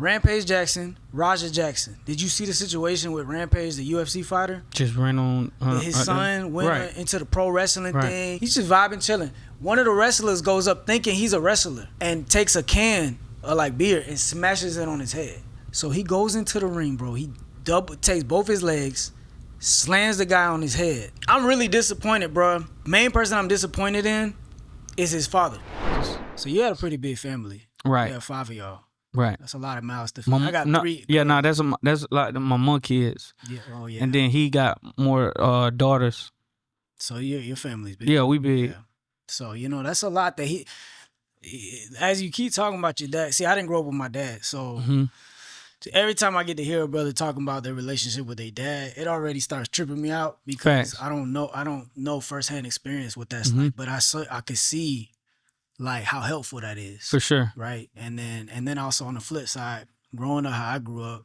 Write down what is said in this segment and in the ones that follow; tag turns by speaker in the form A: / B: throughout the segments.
A: Rampage Jackson, Raja Jackson. Did you see the situation with Rampage, the UFC fighter?
B: Just ran on.
A: His son went
B: right.
A: into the pro wrestling thing. He's just vibing, chilling. One of the wrestlers goes up thinking he's a wrestler and takes a can of like beer and smashes it on his head. So he goes into the ring, bro. He takes both his legs, slams the guy on his head. I'm really disappointed, bro. Main person I'm disappointed in is his father. So you had a pretty big family.
B: Right.
A: You had 5 of y'all.
B: Right.
A: That's a lot of mouths to feed. I got 3.
B: Yeah, that's like my mom kids.
A: Yeah. Oh yeah.
B: And then he got more daughters.
A: So your family's big.
B: Yeah, we big.
A: Yeah. So that's a lot that he. As you keep talking about your dad, see, I didn't grow up with my dad, so every time I get to hear a brother talking about their relationship with their dad, it already starts tripping me out because I don't know firsthand experience what that's like, but I could see like how helpful that is.
B: For sure.
A: Right. And then also on the flip side, growing up how I grew up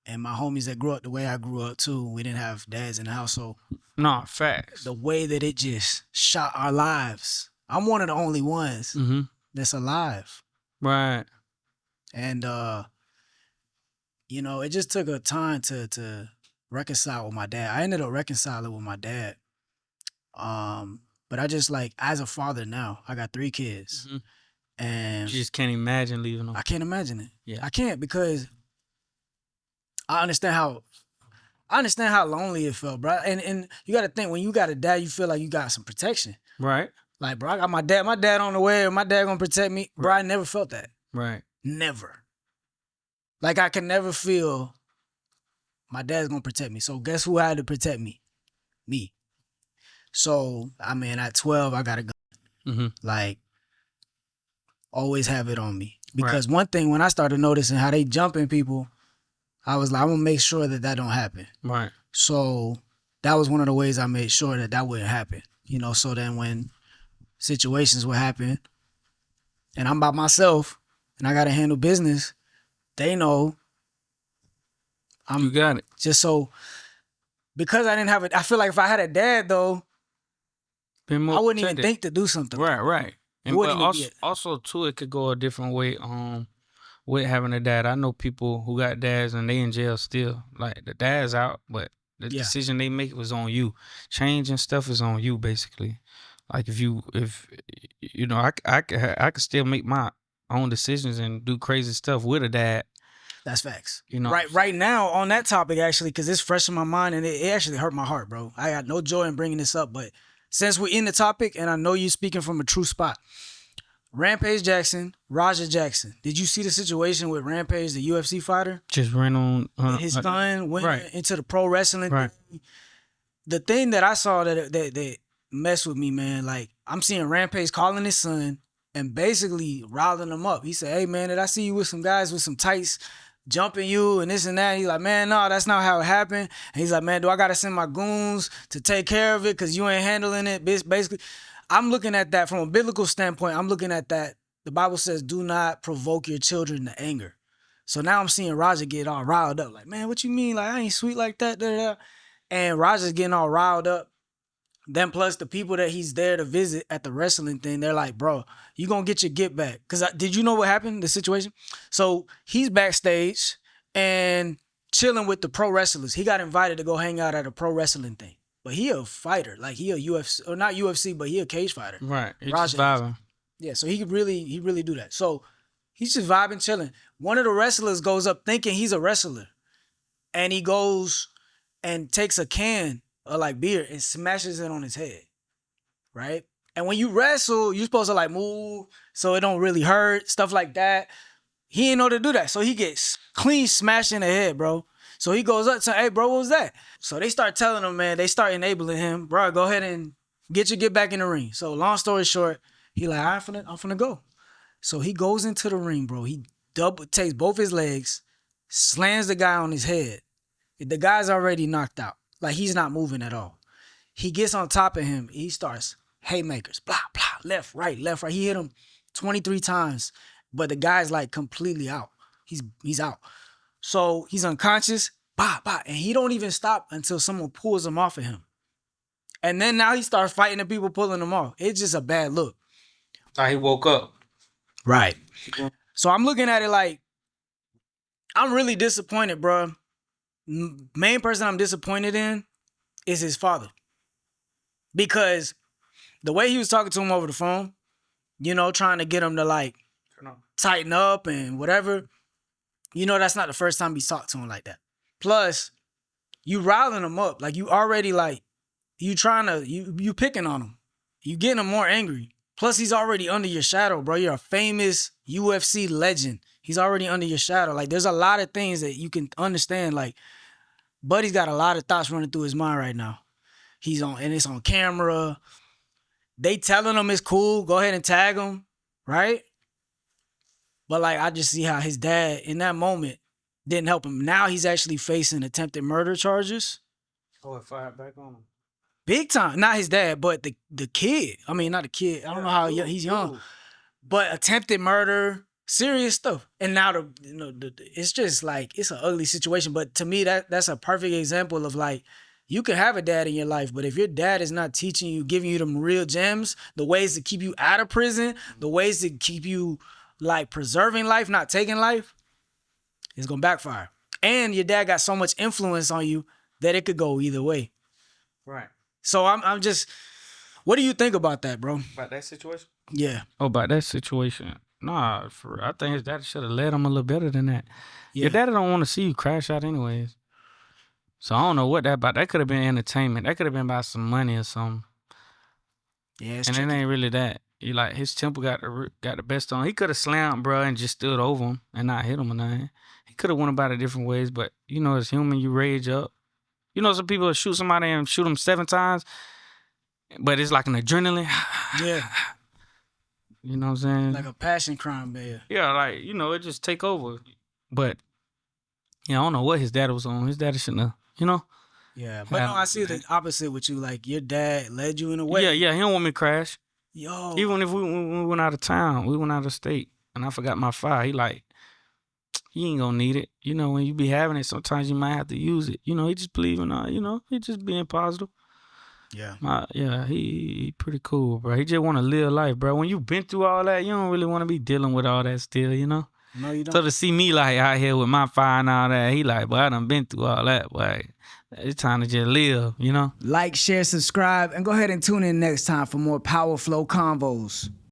A: and my homies that grew up the way I grew up too, we didn't have dads in the house. So
B: no, facts.
A: The way that it just shot our lives. I'm one of the only ones that's alive.
B: Right.
A: And it just took a time to reconcile with my dad. I ended up reconciling with my dad. But I just like, as a father now, I got 3 kids. And
B: you just can't imagine leaving them.
A: I can't imagine it.
B: Yeah.
A: I can't because I understand how lonely it felt, bro. And you got to think, when you got a dad, you feel like you got some protection.
B: Right.
A: Like, bro, I got my dad on the way, my dad gonna protect me. Bro, I never felt that.
B: Right.
A: Never. Like, I can never feel my dad's gonna protect me. So guess who had to protect me? Me. So, I mean, at 12, I got a gun. Like, always have it on me. Because one thing, when I started noticing how they jumping people, I was like, I'm gonna make sure that don't happen.
B: Right.
A: So that was one of the ways I made sure that wouldn't happen. So then when situations would happen and I'm by myself and I gotta handle business, they know
B: you got it.
A: Just so, because I didn't have it, I feel like if I had a dad though, I wouldn't even think to do something.
B: Right. And but also too, it could go a different way with having a dad. I know people who got dads and they in jail still. Like, the dad's out, but the decision they make was on you. Changing stuff is on you, basically. Like, I could still make my own decisions and do crazy stuff with a dad.
A: That's facts. Right now on that topic, actually, because it's fresh in my mind and it actually hurt my heart, bro. I got no joy in bringing this up, but since we're in the topic and I know you're speaking from a true spot, Rampage Jackson, Raja Jackson. Did you see the situation with Rampage, the UFC fighter?
B: Just ran on.
A: His son went into the pro wrestling thing. The thing that I saw that messed with me, man, like, I'm seeing Rampage calling his son and basically riling him up. He said, hey, man, did I see you with some guys with some tights jumping you and this and that? He's like, man, no, that's not how it happened. And he's like, man, do I got to send my goons to take care of it because you ain't handling it? Basically, I'm looking at that from a biblical standpoint. I'm looking at that. The Bible says, do not provoke your children to anger. So now I'm seeing Raja get all riled up. Like, man, what you mean? Like, I ain't sweet like that. Da, da, da. And Raja's getting all riled up. Then plus the people that he's there to visit at the wrestling thing, they're like, bro, you gonna get your get back. Because did you know what happened, the situation? So he's backstage and chilling with the pro wrestlers. He got invited to go hang out at a pro wrestling thing. But he a fighter. Like, he a UFC, or not UFC, but he a cage fighter.
B: Right. He's just vibing.
A: Yeah, so he really do that. So he's just vibing, chilling. One of the wrestlers goes up thinking he's a wrestler. And he goes and takes a can of like beer and smashes it on his head. Right? And when you wrestle, you're supposed to like move so it don't really hurt, stuff like that. He ain't know to do that. So he gets clean smashed in the head, bro. So he goes up to, hey, bro, what was that? So they start telling him, man, they start enabling him, bro, go ahead and get back in the ring. So long story short, he like, I'm finna go. So he goes into the ring, bro. He takes both his legs, slams the guy on his head. The guy's already knocked out. Like, he's not moving at all. He gets on top of him. He starts haymakers, blah, blah, left, right. He hit him 23 times, but the guy's like completely out. He's out. So he's unconscious, bah, bah, and he don't even stop until someone pulls him off of him. And then now he starts fighting the people pulling him off. It's just a bad look.
B: He woke up.
A: Right. So I'm looking at it like, I'm really disappointed, bro. Main person I'm disappointed in is his father. Because the way he was talking to him over the phone, you know, trying to get him to like tighten up and whatever, you know, that's not the first time he talked to him like that. Plus, you riling him up. Like, you already like, you picking on him. You getting him more angry. Plus, he's already under your shadow, bro. You're a famous UFC legend. He's already under your shadow. Like, there's a lot of things that you can understand. Like, Buddy's got a lot of thoughts running through his mind right now. And it's on camera. They telling him it's cool. Go ahead and tag him, right? But like, I just see how his dad in that moment didn't help him. Now he's actually facing attempted murder charges.
B: Oh, it fired back on him.
A: Big time. Not his dad, but the kid. I mean, not the kid. I don't know how young, he's young. But attempted murder, serious stuff. And now it's just like, it's an ugly situation. But to me, that's a perfect example of like, you can have a dad in your life, but if your dad is not teaching you, giving you them real gems, the ways to keep you out of prison, the ways to keep you like preserving life, not taking life, it's gonna backfire. And your dad got so much influence on you that it could go either way.
B: Right.
A: So I'm just, what do you think about that, bro?
B: About that situation?
A: Yeah.
B: Oh, about that situation. Nah, I think his daddy should have led him a little better than that.
A: Yeah.
B: Your daddy don't want to see you crash out anyways. So I don't know what that about. That could have been entertainment. That could have been about some money or something.
A: Yeah,
B: and tricky. It ain't really that. You like, his temper got the best on. He could have slammed, bro, and just stood over him and not hit him or nothing. He could have went about it different ways, but you know, as human, you rage up. You know, some people shoot somebody and shoot them 7 times, but it's like an adrenaline.
A: Yeah.
B: You know what I'm saying?
A: Like a passion crime, man.
B: Yeah, like, you know, it just take over. But, yeah, I don't know what his dad was on. His daddy shouldn't have, you know?
A: Yeah, but no, I see the opposite with you. Like, your dad led you in a way.
B: Yeah, he don't want me to crash.
A: Yo.
B: Even if we went out of town, we went out of state, and I forgot my fire, he like, you ain't gonna need it. You know, when you be having it, sometimes you might have to use it. You know, he just believing, you know, he just being positive.
A: Yeah.
B: He pretty cool, bro. He just want to live life, bro. When you been through all that, you don't really want to be dealing with all that still, you know?
A: No, you don't.
B: So to see me like out here with my fire and all that, he like, boy, I done been through all that, boy. It's time to just live, you know?
A: Like, share, subscribe, and go ahead and tune in next time for more Powerflow Convos.